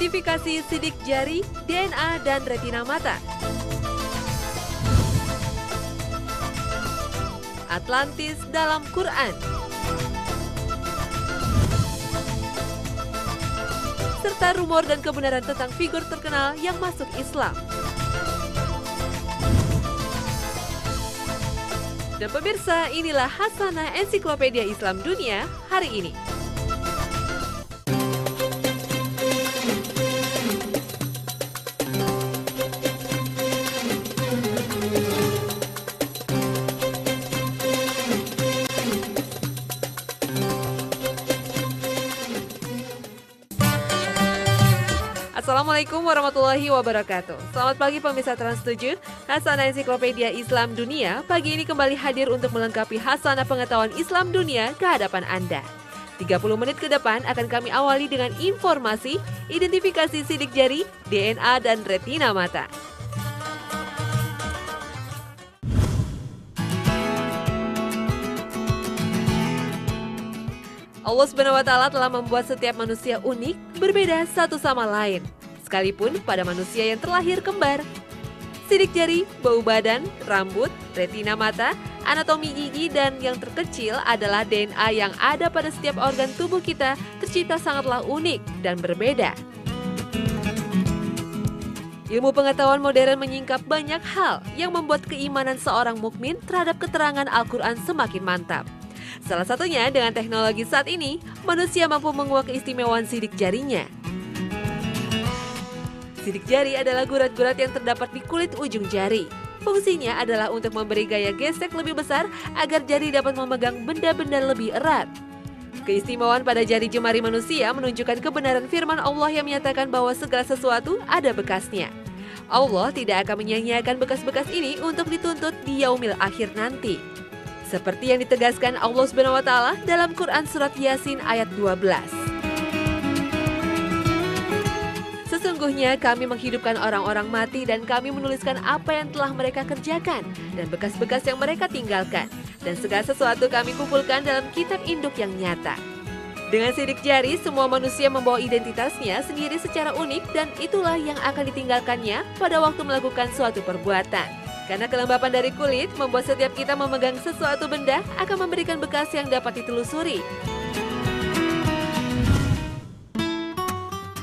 Identifikasi sidik jari, DNA, dan retina mata. Atlantis dalam Quran. Serta rumor dan kebenaran tentang figur terkenal yang masuk Islam. Dan pemirsa, inilah Hasanah Ensiklopedia Islam Dunia hari ini. Assalamualaikum warahmatullahi wabarakatuh. Selamat pagi pemirsa Trans7, Hasanah Ensiklopedia Islam Dunia pagi ini kembali hadir untuk melengkapi Hasanah Pengetahuan Islam Dunia ke hadapan Anda. 30 menit ke depan akan kami awali dengan informasi, identifikasi sidik jari, DNA, dan retina mata. Allah SWT telah membuat setiap manusia unik, berbeda satu sama lain. Sekalipun pada manusia yang terlahir kembar. Sidik jari, bau badan, rambut, retina mata, anatomi gigi, dan yang terkecil adalah DNA yang ada pada setiap organ tubuh kita tercipta sangatlah unik dan berbeda. Ilmu pengetahuan modern menyingkap banyak hal yang membuat keimanan seorang mukmin terhadap keterangan Al-Quran semakin mantap. Salah satunya dengan teknologi saat ini, manusia mampu menguak keistimewaan sidik jarinya. Sidik jari adalah gurat-gurat yang terdapat di kulit ujung jari. Fungsinya adalah untuk memberi gaya gesek lebih besar agar jari dapat memegang benda-benda lebih erat. Keistimewaan pada jari jemari manusia menunjukkan kebenaran firman Allah yang menyatakan bahwa segala sesuatu ada bekasnya. Allah tidak akan menyia-nyiakan bekas-bekas ini untuk dituntut di yaumil akhir nanti. Seperti yang ditegaskan Allah SWT dalam Quran Surat Yasin ayat 12. Sesungguhnya kami menghidupkan orang-orang mati dan kami menuliskan apa yang telah mereka kerjakan dan bekas-bekas yang mereka tinggalkan. Dan segala sesuatu kami kumpulkan dalam kitab induk yang nyata. Dengan sidik jari, semua manusia membawa identitasnya sendiri secara unik dan itulah yang akan ditinggalkannya pada waktu melakukan suatu perbuatan. Karena kelembapan dari kulit membuat setiap kita memegang sesuatu benda akan memberikan bekas yang dapat ditelusuri.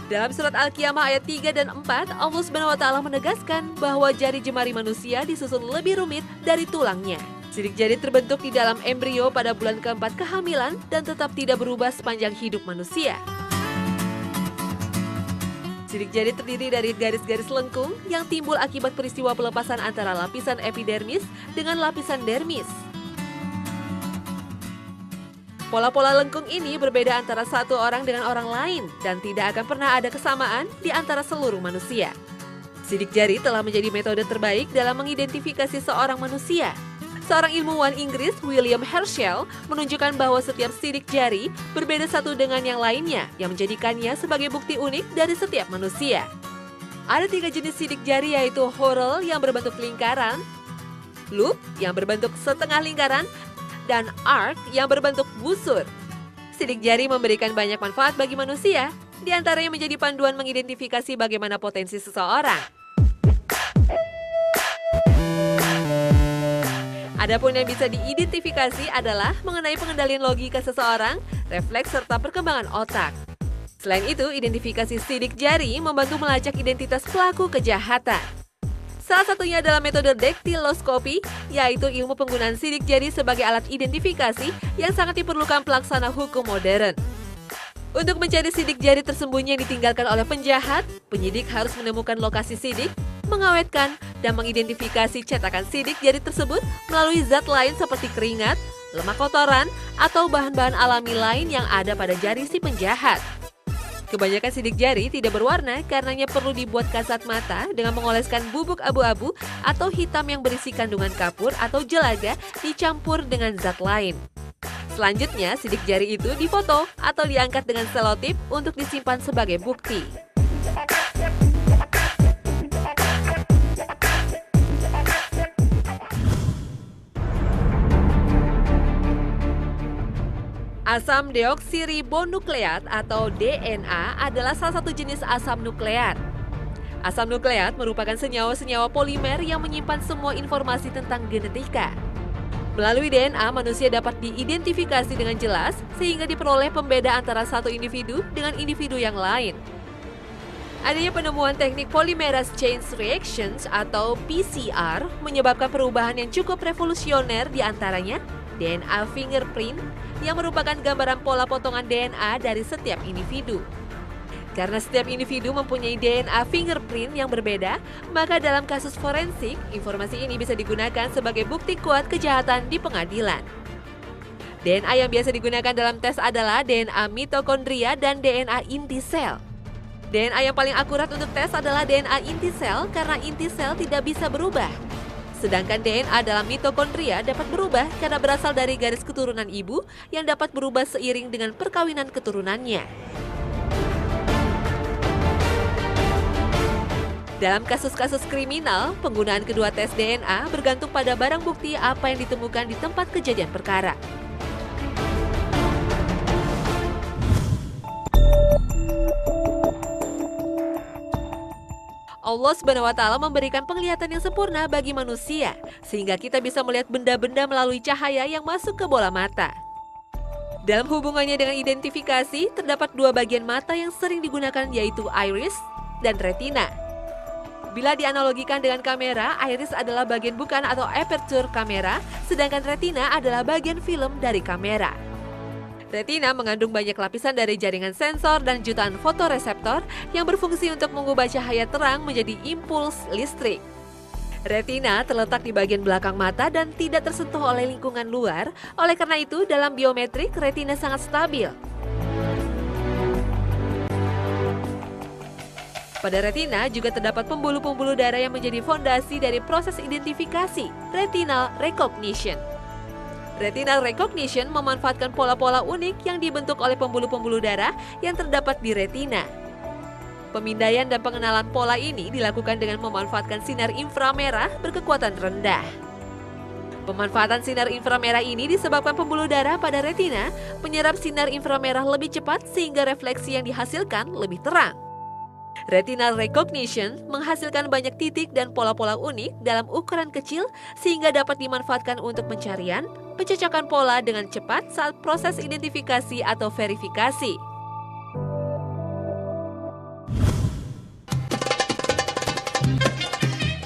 Dalam surat Al-Qiyamah ayat 3 dan 4, Allah SWT menegaskan bahwa jari jemari manusia disusun lebih rumit dari tulangnya. Sidik jari terbentuk di dalam embrio pada bulan keempat kehamilan dan tetap tidak berubah sepanjang hidup manusia. Sidik jari terdiri dari garis-garis lengkung yang timbul akibat peristiwa pelepasan antara lapisan epidermis dengan lapisan dermis. Pola-pola lengkung ini berbeda antara satu orang dengan orang lain dan tidak akan pernah ada kesamaan di antara seluruh manusia. Sidik jari telah menjadi metode terbaik dalam mengidentifikasi seorang manusia. Seorang ilmuwan Inggris, William Herschel, menunjukkan bahwa setiap sidik jari berbeda satu dengan yang lainnya yang menjadikannya sebagai bukti unik dari setiap manusia. Ada 3 jenis sidik jari yaitu whorl yang berbentuk lingkaran, loop yang berbentuk setengah lingkaran, dan arc yang berbentuk busur. Sidik jari memberikan banyak manfaat bagi manusia, di antaranya menjadi panduan mengidentifikasi bagaimana potensi seseorang. Adapun yang bisa diidentifikasi adalah mengenai pengendalian logika seseorang, refleks serta perkembangan otak. Selain itu, identifikasi sidik jari membantu melacak identitas pelaku kejahatan. Salah satunya adalah metode daktiloskopi, yaitu ilmu penggunaan sidik jari sebagai alat identifikasi yang sangat diperlukan pelaksana hukum modern. Untuk mencari sidik jari tersembunyi yang ditinggalkan oleh penjahat, penyidik harus menemukan lokasi sidik, mengawetkan, dan mengidentifikasi cetakan sidik jari tersebut melalui zat lain seperti keringat, lemak kotoran, atau bahan-bahan alami lain yang ada pada jari si penjahat. Kebanyakan sidik jari tidak berwarna karenanya perlu dibuat kasat mata dengan mengoleskan bubuk abu-abu atau hitam yang berisi kandungan kapur atau jelaga dicampur dengan zat lain. Selanjutnya, sidik jari itu difoto atau diangkat dengan selotip untuk disimpan sebagai bukti. Asam deoksiribonukleat atau DNA adalah salah satu jenis asam nukleat. Asam nukleat merupakan senyawa-senyawa polimer yang menyimpan semua informasi tentang genetika. Melalui DNA, manusia dapat diidentifikasi dengan jelas sehingga diperoleh pembeda antara satu individu dengan individu yang lain. Adanya penemuan teknik polymerase chain reactions atau PCR menyebabkan perubahan yang cukup revolusioner, di antaranya DNA fingerprint yang merupakan gambaran pola potongan DNA dari setiap individu. Karena setiap individu mempunyai DNA fingerprint yang berbeda, maka dalam kasus forensik, informasi ini bisa digunakan sebagai bukti kuat kejahatan di pengadilan. DNA yang biasa digunakan dalam tes adalah DNA mitokondria dan DNA inti sel. DNA yang paling akurat untuk tes adalah DNA inti sel karena inti sel tidak bisa berubah. Sedangkan DNA dalam mitokondria dapat berubah karena berasal dari garis keturunan ibu yang dapat berubah seiring dengan perkawinan keturunannya. Dalam kasus-kasus kriminal, penggunaan kedua tes DNA bergantung pada barang bukti apa yang ditemukan di tempat kejadian perkara. Allah SWT memberikan penglihatan yang sempurna bagi manusia, sehingga kita bisa melihat benda-benda melalui cahaya yang masuk ke bola mata. Dalam hubungannya dengan identifikasi, terdapat dua bagian mata yang sering digunakan, yaitu iris dan retina. Bila dianalogikan dengan kamera, iris adalah bagian bukan atau aperture kamera, sedangkan retina adalah bagian film dari kamera. Retina mengandung banyak lapisan dari jaringan sensor dan jutaan fotoreseptor yang berfungsi untuk mengubah cahaya terang menjadi impuls listrik. Retina terletak di bagian belakang mata dan tidak tersentuh oleh lingkungan luar, oleh karena itu dalam biometrik retina sangat stabil. Pada retina juga terdapat pembuluh-pembuluh darah yang menjadi fondasi dari proses identifikasi, retinal recognition. Retinal recognition memanfaatkan pola-pola unik yang dibentuk oleh pembuluh-pembuluh darah yang terdapat di retina. Pemindaian dan pengenalan pola ini dilakukan dengan memanfaatkan sinar inframerah berkekuatan rendah. Pemanfaatan sinar inframerah ini disebabkan pembuluh darah pada retina menyerap sinar inframerah lebih cepat sehingga refleksi yang dihasilkan lebih terang. Retinal recognition menghasilkan banyak titik dan pola-pola unik dalam ukuran kecil sehingga dapat dimanfaatkan untuk pencarian, pencocokan pola dengan cepat saat proses identifikasi atau verifikasi.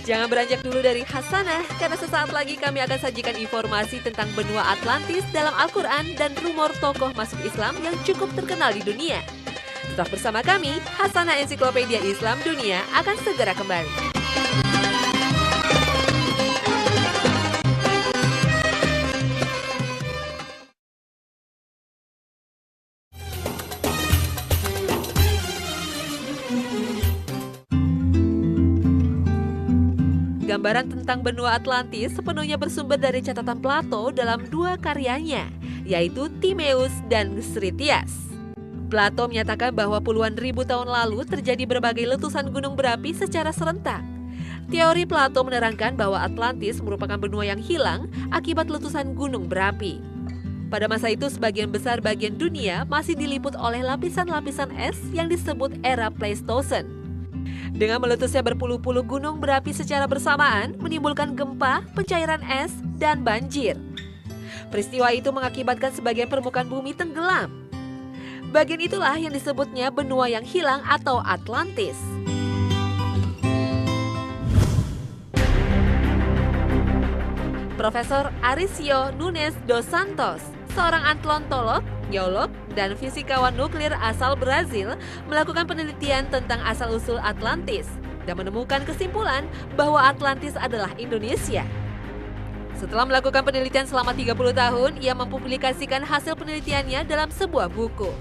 Jangan beranjak dulu dari Hasanah, karena sesaat lagi kami akan sajikan informasi tentang benua Atlantis dalam Al-Quran dan rumor tokoh masuk Islam yang cukup terkenal di dunia. Tetap bersama kami, Hasanah Ensiklopedia Islam Dunia akan segera kembali. Gambaran tentang benua Atlantis sepenuhnya bersumber dari catatan Plato dalam dua karyanya, yaitu Timaeus dan Critias. Plato menyatakan bahwa puluhan ribu tahun lalu terjadi berbagai letusan gunung berapi secara serentak. Teori Plato menerangkan bahwa Atlantis merupakan benua yang hilang akibat letusan gunung berapi. Pada masa itu, sebagian besar bagian dunia masih diliput oleh lapisan-lapisan es yang disebut era Pleistocene. Dengan meletusnya berpuluh-puluh gunung berapi secara bersamaan, menimbulkan gempa, pencairan es, dan banjir. Peristiwa itu mengakibatkan sebagian permukaan bumi tenggelam. Bagian itulah yang disebutnya benua yang hilang atau Atlantis. Profesor Aricio Nunes dos Santos, seorang antropolog, geolog, dan fisikawan nuklir asal Brazil, melakukan penelitian tentang asal-usul Atlantis dan menemukan kesimpulan bahwa Atlantis adalah Indonesia. Setelah melakukan penelitian selama 30 tahun, ia mempublikasikan hasil penelitiannya dalam sebuah buku.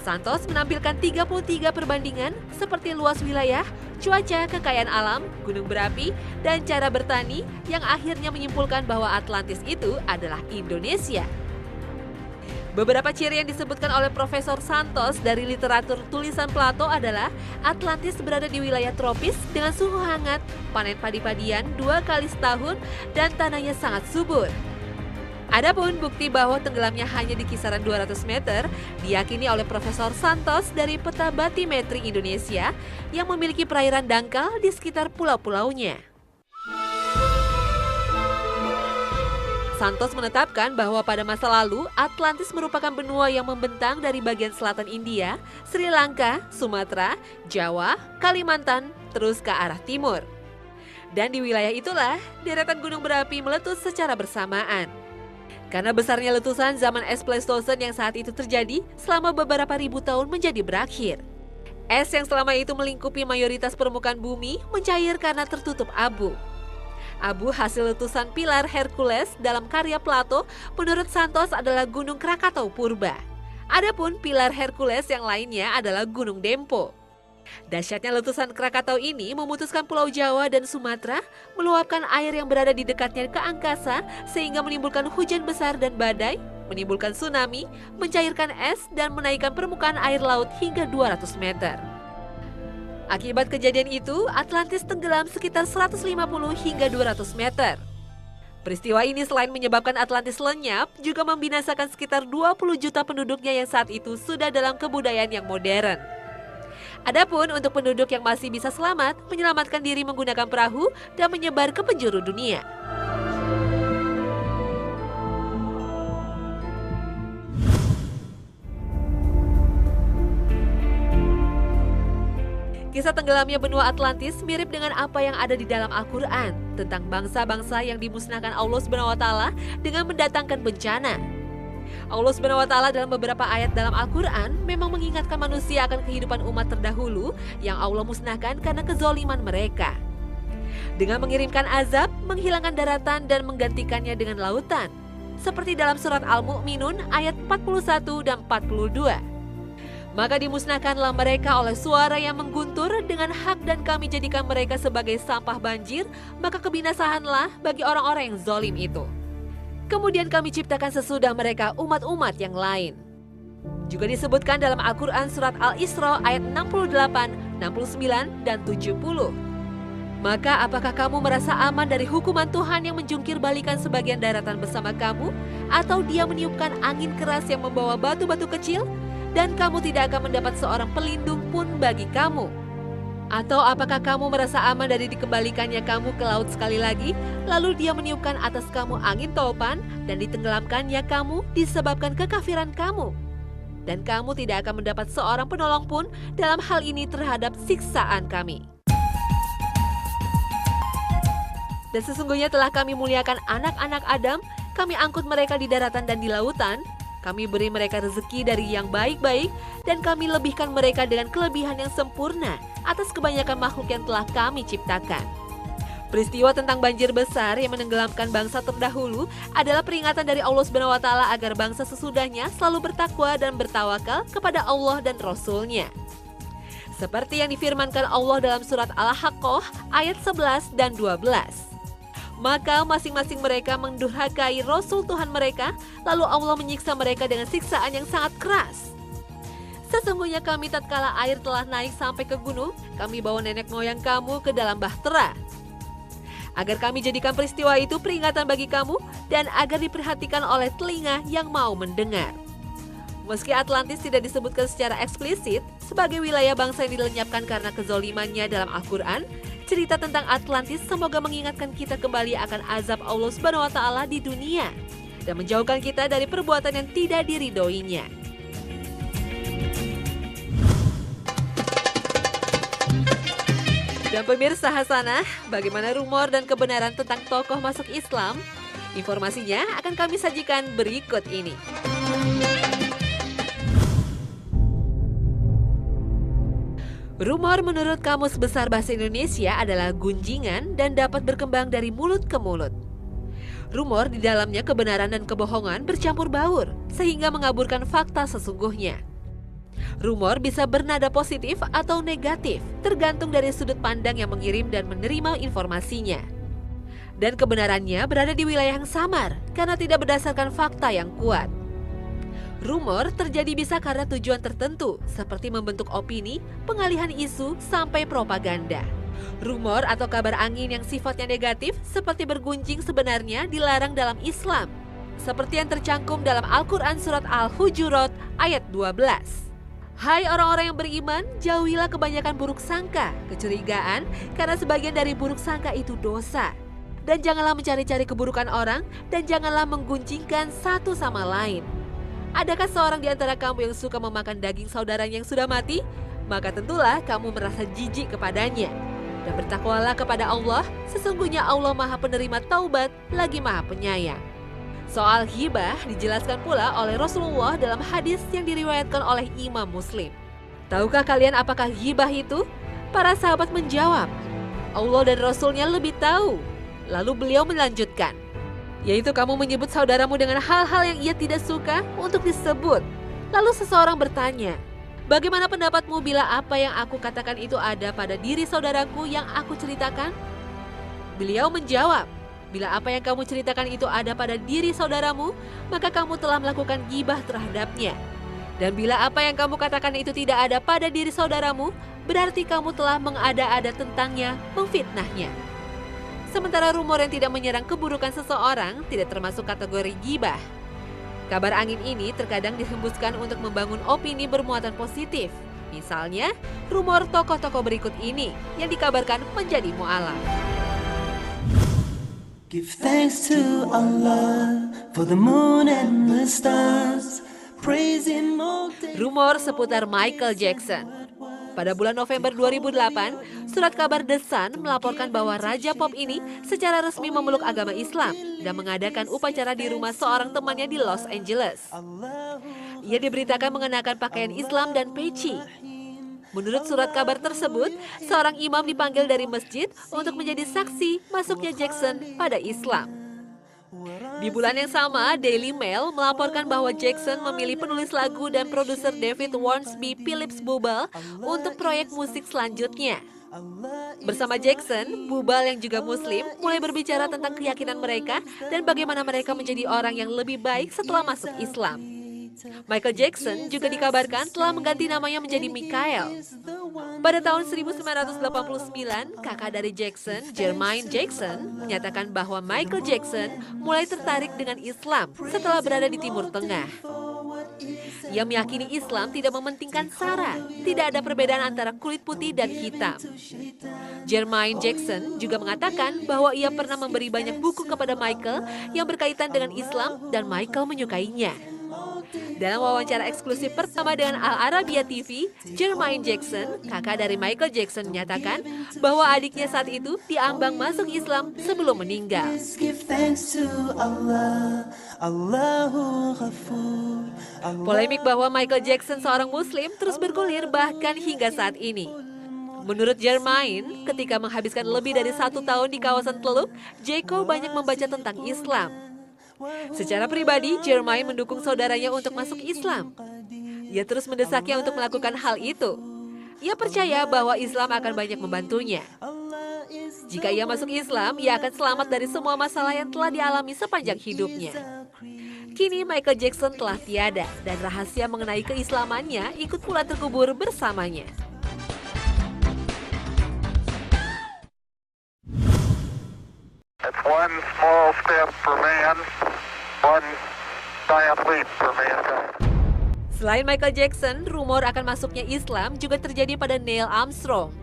Santos menampilkan 33 perbandingan seperti luas wilayah, cuaca, kekayaan alam, gunung berapi, dan cara bertani yang akhirnya menyimpulkan bahwa Atlantis itu adalah Indonesia. Beberapa ciri yang disebutkan oleh Profesor Santos dari literatur tulisan Plato adalah Atlantis berada di wilayah tropis dengan suhu hangat, panen padi-padian 2 kali setahun, dan tanahnya sangat subur. Adapun bukti bahwa tenggelamnya hanya di kisaran 200 meter diyakini oleh Profesor Santos dari Peta Batimetri Indonesia yang memiliki perairan dangkal di sekitar pulau-pulaunya. Santos menetapkan bahwa pada masa lalu Atlantis merupakan benua yang membentang dari bagian selatan India, Sri Lanka, Sumatera, Jawa, Kalimantan, terus ke arah timur. Dan di wilayah itulah deretan gunung berapi meletus secara bersamaan. Karena besarnya letusan zaman es Pleistosen yang saat itu terjadi selama beberapa ribu tahun menjadi berakhir. Es yang selama itu melingkupi mayoritas permukaan bumi mencair karena tertutup abu. Abu hasil letusan pilar Hercules dalam karya Plato menurut Santos adalah Gunung Krakatau Purba. Adapun pilar Hercules yang lainnya adalah Gunung Dempo. Dahsyatnya letusan Krakatau ini memutuskan Pulau Jawa dan Sumatera, meluapkan air yang berada di dekatnya ke angkasa sehingga menimbulkan hujan besar dan badai, menimbulkan tsunami, mencairkan es dan menaikkan permukaan air laut hingga 200 meter. Akibat kejadian itu, Atlantis tenggelam sekitar 150 hingga 200 meter. Peristiwa ini selain menyebabkan Atlantis lenyap, juga membinasakan sekitar 20 juta penduduknya yang saat itu sudah dalam kebudayaan yang modern. Adapun untuk penduduk yang masih bisa selamat, menyelamatkan diri menggunakan perahu dan menyebar ke penjuru dunia. Kisah tenggelamnya benua Atlantis mirip dengan apa yang ada di dalam Al-Quran tentang bangsa-bangsa yang dimusnahkan Allah SWT dengan mendatangkan bencana. Allah SWT dalam beberapa ayat dalam Al-Quran memang mengingatkan manusia akan kehidupan umat terdahulu yang Allah musnahkan karena kezoliman mereka. Dengan mengirimkan azab, menghilangkan daratan dan menggantikannya dengan lautan. Seperti dalam surat Al-Mu'minun ayat 41 dan 42. Maka dimusnahkanlah mereka oleh suara yang mengguntur dengan hak dan kami jadikan mereka sebagai sampah banjir, maka kebinasaanlah bagi orang-orang yang zalim itu. Kemudian kami ciptakan sesudah mereka umat-umat yang lain. Juga disebutkan dalam Al-Quran surat Al-Isra ayat 68, 69, dan 70. Maka apakah kamu merasa aman dari hukuman Tuhan yang menjungkir balikan sebagian daratan bersama kamu? Atau dia meniupkan angin keras yang membawa batu-batu kecil? Dan kamu tidak akan mendapat seorang pelindung pun bagi kamu. Atau apakah kamu merasa aman dari dikembalikannya kamu ke laut sekali lagi, lalu dia meniupkan atas kamu angin topan dan ditenggelamkannya kamu disebabkan kekafiran kamu. Dan kamu tidak akan mendapat seorang penolong pun dalam hal ini terhadap siksaan kami. Dan sesungguhnya telah kami muliakan anak-anak Adam, kami angkut mereka di daratan dan di lautan, kami beri mereka rezeki dari yang baik-baik dan kami lebihkan mereka dengan kelebihan yang sempurna atas kebanyakan makhluk yang telah kami ciptakan. Peristiwa tentang banjir besar yang menenggelamkan bangsa terdahulu adalah peringatan dari Allah SWT agar bangsa sesudahnya selalu bertakwa dan bertawakal kepada Allah dan Rasul-Nya. Seperti yang difirmankan Allah dalam surat Al-Haqqah ayat 11 dan 12. Maka masing-masing mereka mendurhakai Rasul Tuhan mereka, lalu Allah menyiksa mereka dengan siksaan yang sangat keras. Sesungguhnya kami tatkala air telah naik sampai ke gunung, kami bawa nenek moyang kamu ke dalam bahtera. Agar kami jadikan peristiwa itu peringatan bagi kamu dan agar diperhatikan oleh telinga yang mau mendengar. Meski Atlantis tidak disebutkan secara eksplisit sebagai wilayah bangsa yang dilenyapkan karena kezolimannya dalam Al-Quran, cerita tentang Atlantis semoga mengingatkan kita kembali akan azab Allah SWT di dunia dan menjauhkan kita dari perbuatan yang tidak diridhoinya. Dan pemirsa Hasanah, bagaimana rumor dan kebenaran tentang tokoh masuk Islam? Informasinya akan kami sajikan berikut ini. Rumor menurut Kamus Besar Bahasa Indonesia adalah gunjingan dan dapat berkembang dari mulut ke mulut. Rumor di dalamnya kebenaran dan kebohongan bercampur baur, sehingga mengaburkan fakta sesungguhnya. Rumor bisa bernada positif atau negatif, tergantung dari sudut pandang yang mengirim dan menerima informasinya. Dan kebenarannya berada di wilayah yang samar, karena tidak berdasarkan fakta yang kuat. Rumor terjadi bisa karena tujuan tertentu, seperti membentuk opini, pengalihan isu, sampai propaganda. Rumor atau kabar angin yang sifatnya negatif, seperti bergunjing sebenarnya dilarang dalam Islam. seperti yang tercantum dalam Al-Quran surat Al-Hujurat ayat 12. Hai orang-orang yang beriman, jauhilah kebanyakan buruk sangka, kecurigaan, karena sebagian dari buruk sangka itu dosa. Dan janganlah mencari-cari keburukan orang, dan janganlah menggunjingkan satu sama lain. Adakah seorang di antara kamu yang suka memakan daging saudaranya yang sudah mati? Maka tentulah kamu merasa jijik kepadanya. Dan bertakwalah kepada Allah, sesungguhnya Allah Maha Penerima Taubat, lagi Maha Penyayang. Soal ghibah dijelaskan pula oleh Rasulullah dalam hadis yang diriwayatkan oleh Imam Muslim. Tahukah kalian apakah ghibah itu? Para sahabat menjawab, Allah dan Rasulnya lebih tahu. Lalu beliau melanjutkan, yaitu kamu menyebut saudaramu dengan hal-hal yang ia tidak suka untuk disebut. Lalu seseorang bertanya, bagaimana pendapatmu bila apa yang aku katakan itu ada pada diri saudaraku yang aku ceritakan? Beliau menjawab, bila apa yang kamu ceritakan itu ada pada diri saudaramu, maka kamu telah melakukan ghibah terhadapnya. Dan bila apa yang kamu katakan itu tidak ada pada diri saudaramu, berarti kamu telah mengada-ada tentangnya, memfitnahnya. Sementara rumor yang tidak menyerang keburukan seseorang tidak termasuk kategori ghibah. Kabar angin ini terkadang dihembuskan untuk membangun opini bermuatan positif. Misalnya, rumor tokoh-tokoh berikut ini yang dikabarkan menjadi mu'alaf. Give thanks to Allah for the moon and the stars. Praise Him all day. Rumor seputar Michael Jackson. Pada bulan November 2008, surat kabar The Sun melaporkan bahwa raja pop ini secara resmi memeluk agama Islam dan mengadakan upacara di rumah seorang temannya di Los Angeles. Ia diberitakan mengenakan pakaian Islam dan peci. Menurut surat kabar tersebut, seorang imam dipanggil dari masjid untuk menjadi saksi masuknya Jackson pada Islam. Di bulan yang sama, Daily Mail melaporkan bahwa Jackson memilih penulis lagu dan produser David Wharnsby Phillips Bubble untuk proyek musik selanjutnya. Bersama Jackson, Bubble yang juga Muslim mulai berbicara tentang keyakinan mereka dan bagaimana mereka menjadi orang yang lebih baik setelah masuk Islam. Michael Jackson juga dikabarkan telah mengganti namanya menjadi Michael. Pada tahun 1989, kakak dari Jackson, Jermaine Jackson, menyatakan bahwa Michael Jackson mulai tertarik dengan Islam setelah berada di Timur Tengah. Ia meyakini Islam tidak mementingkan sara, tidak ada perbedaan antara kulit putih dan hitam. Jermaine Jackson juga mengatakan bahwa ia pernah memberi banyak buku kepada Michael yang berkaitan dengan Islam dan Michael menyukainya. Dalam wawancara eksklusif pertama dengan Al Arabiya TV, Jermaine Jackson, kakak dari Michael Jackson, menyatakan bahwa adiknya saat itu diambang masuk Islam sebelum meninggal. Polemik bahwa Michael Jackson seorang Muslim terus bergulir bahkan hingga saat ini. Menurut Jermaine, ketika menghabiskan lebih dari 1 tahun di kawasan Teluk, Jeko banyak membaca tentang Islam. Secara pribadi, Jermaine mendukung saudaranya untuk masuk Islam. Ia terus mendesaknya untuk melakukan hal itu. Ia percaya bahwa Islam akan banyak membantunya. Jika ia masuk Islam, ia akan selamat dari semua masalah yang telah dialami sepanjang hidupnya. Kini Michael Jackson telah tiada dan rahasia mengenai keislamannya ikut pula terkubur bersamanya. It's one small step for man, one giant leap for mankind. Selain Michael Jackson, rumor akan masuknya Islam juga terjadi pada Neil Armstrong.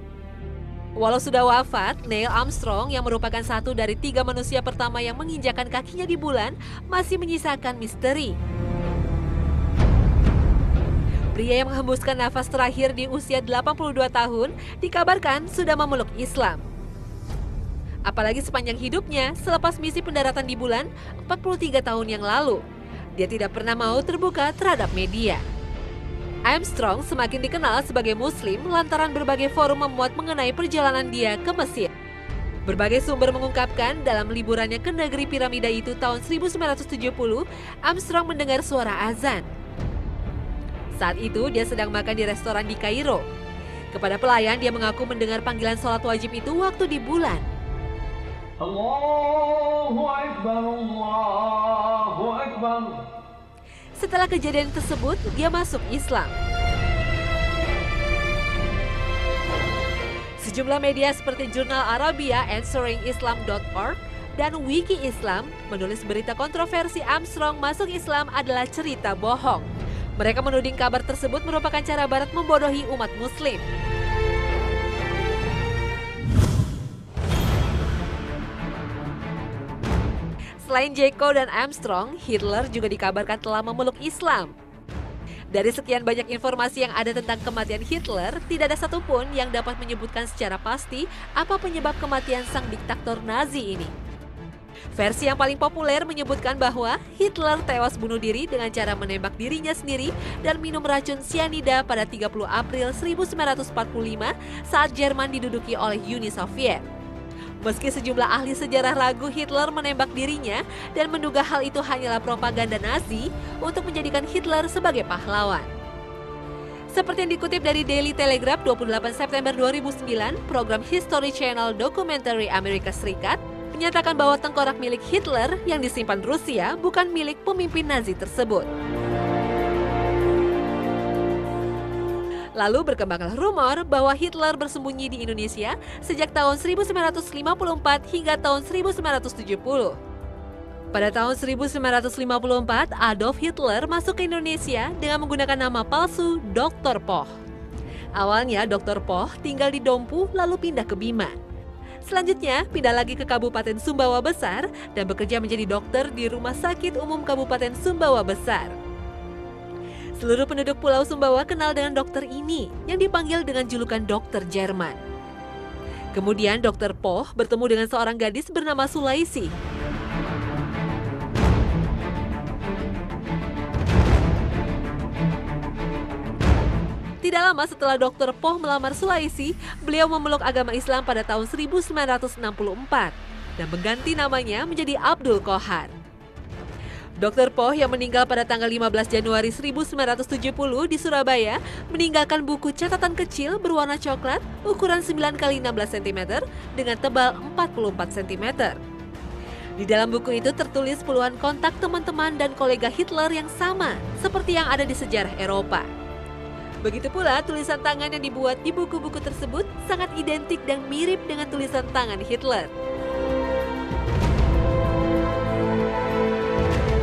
Walau sudah wafat, Neil Armstrong yang merupakan satu dari 3 manusia pertama yang menginjakan kakinya di bulan masih menyisakan misteri. Pria yang menghembuskan nafas terakhir di usia 82 tahun dikabarkan sudah memeluk Islam. Apalagi sepanjang hidupnya, selepas misi pendaratan di bulan 43 tahun yang lalu, dia tidak pernah mau terbuka terhadap media. Armstrong semakin dikenal sebagai Muslim lantaran berbagai forum memuat mengenai perjalanan dia ke Mesir. Berbagai sumber mengungkapkan dalam liburannya ke negeri piramida itu tahun 1970, Armstrong mendengar suara azan. Saat itu dia sedang makan di restoran di Kairo. Kepada pelayan dia mengaku mendengar panggilan sholat wajib itu waktu di bulan. Allahu Akbar, Allahu Akbar. Setelah kejadian tersebut, dia masuk Islam. Sejumlah media seperti Jurnal Arabia, AnsweringIslam.org, dan Wiki Islam menulis berita kontroversi Armstrong masuk Islam adalah cerita bohong. Mereka menuding kabar tersebut merupakan cara Barat membodohi umat Muslim. Selain Jeko dan Armstrong, Hitler juga dikabarkan telah memeluk Islam. Dari sekian banyak informasi yang ada tentang kematian Hitler, tidak ada satupun yang dapat menyebutkan secara pasti apa penyebab kematian sang diktator Nazi ini. Versi yang paling populer menyebutkan bahwa Hitler tewas bunuh diri dengan cara menembak dirinya sendiri dan minum racun sianida pada 30 April 1945 saat Jerman diduduki oleh Uni Soviet. Meski sejumlah ahli sejarah ragu Hitler menembak dirinya dan menduga hal itu hanyalah propaganda Nazi untuk menjadikan Hitler sebagai pahlawan. Seperti yang dikutip dari Daily Telegraph 28 September 2009, program History Channel Documentary Amerika Serikat menyatakan bahwa tengkorak milik Hitler yang disimpan Rusia bukan milik pemimpin Nazi tersebut. Lalu berkembanglah rumor bahwa Hitler bersembunyi di Indonesia sejak tahun 1954 hingga tahun 1970. Pada tahun 1954, Adolf Hitler masuk ke Indonesia dengan menggunakan nama palsu Dr. Poch. Awalnya Dr. Poch tinggal di Dompu lalu pindah ke Bima. Selanjutnya pindah lagi ke Kabupaten Sumbawa Besar dan bekerja menjadi dokter di Rumah Sakit Umum Kabupaten Sumbawa Besar. Seluruh penduduk Pulau Sumbawa kenal dengan dokter ini yang dipanggil dengan julukan dokter Jerman. Kemudian Dr. Poch bertemu dengan seorang gadis bernama Sulaisi. Tidak lama setelah Dr. Poch melamar Sulaisi, beliau memeluk agama Islam pada tahun 1964 dan mengganti namanya menjadi Abdul Qohar. Dr. Poch yang meninggal pada tanggal 15 Januari 1970 di Surabaya meninggalkan buku catatan kecil berwarna coklat ukuran 9 x 16 cm dengan tebal 44 cm. Di dalam buku itu tertulis puluhan kontak teman-teman dan kolega Hitler yang sama seperti yang ada di sejarah Eropa. Begitu pula tulisan tangan yang dibuat di buku-buku tersebut sangat identik dan mirip dengan tulisan tangan Hitler.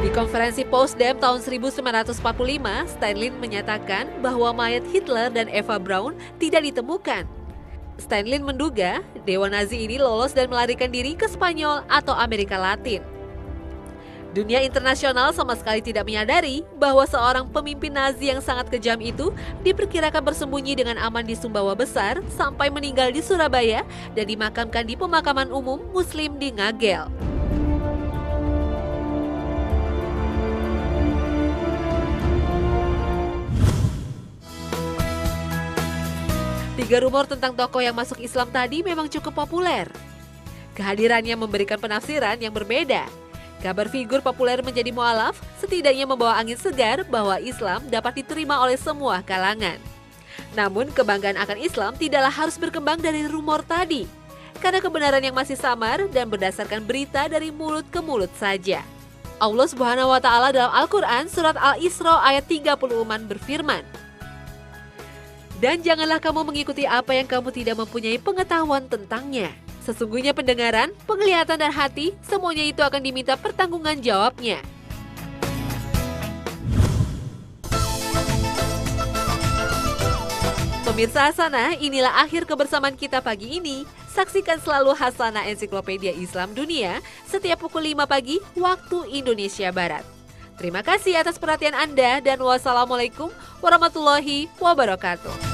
Di konferensi Potsdam tahun 1945, Stalin menyatakan bahwa mayat Hitler dan Eva Braun tidak ditemukan. Stalin menduga dewa Nazi ini lolos dan melarikan diri ke Spanyol atau Amerika Latin. Dunia internasional sama sekali tidak menyadari bahwa seorang pemimpin Nazi yang sangat kejam itu diperkirakan bersembunyi dengan aman di Sumbawa Besar sampai meninggal di Surabaya dan dimakamkan di pemakaman umum Muslim di Ngagel. Tiga rumor tentang tokoh yang masuk Islam tadi memang cukup populer. Kehadirannya memberikan penafsiran yang berbeda. Kabar figur populer menjadi mualaf setidaknya membawa angin segar bahwa Islam dapat diterima oleh semua kalangan. Namun kebanggaan akan Islam tidaklah harus berkembang dari rumor tadi, karena kebenaran yang masih samar dan berdasarkan berita dari mulut ke mulut saja. Allah Subhanahu wa Ta'ala dalam Al-Quran surat Al-Isra ayat 34 berfirman, "Dan janganlah kamu mengikuti apa yang kamu tidak mempunyai pengetahuan tentangnya. Sesungguhnya pendengaran, penglihatan dan hati, semuanya itu akan diminta pertanggungan jawabnya." Pemirsa Hasanah, inilah akhir kebersamaan kita pagi ini. Saksikan selalu Hasanah Ensiklopedia Islam Dunia setiap pukul 5 pagi waktu Indonesia Barat. Terima kasih atas perhatian Anda dan wassalamualaikum warahmatullahi wabarakatuh.